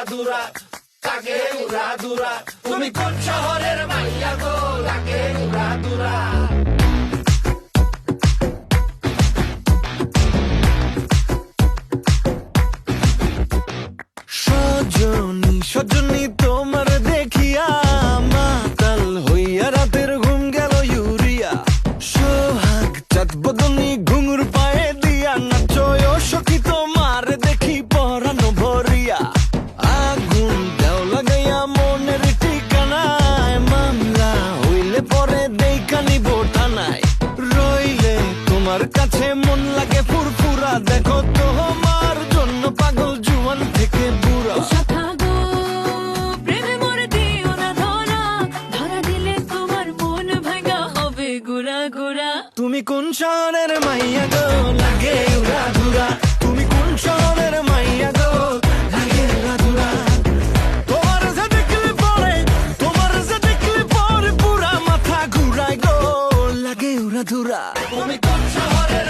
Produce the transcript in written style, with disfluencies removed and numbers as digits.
দুরা লাগে উড়া দুরা তুমি কোন শহরের মাইয়া গো লাগে উড়া দুরা সজনী সজনী তোমার দেখিয়া মাতাল হইয়া রাতের ঘুম গেল ইউরিয়া সোহাগ চাঁদ বদনী ঘুঙুর পায়ে দিয়া নাচয় সখী তোমার দেখি পরানো ভরিয়া আগুন দাও লাগাইয়া মনের ঠিকানায় মামলা হইলে পরে দেখা নিব থানায় রইলে তোমার কাছে মন লাগে ফুরফুরা দেখো তোমার জন্য পাগল জুয়ান থেকে বুড়া তুমি কোন শহরের মাইয়া গো লাগে উড়া ধুরা তুমি কোন শহরের মাইয়া গো লাগে উড়া ধুরা তোমার যে দেখলে পরে পুরা মাথা ঘুরায় গো লাগে উড়া ধুরা তুমি কোন শহরের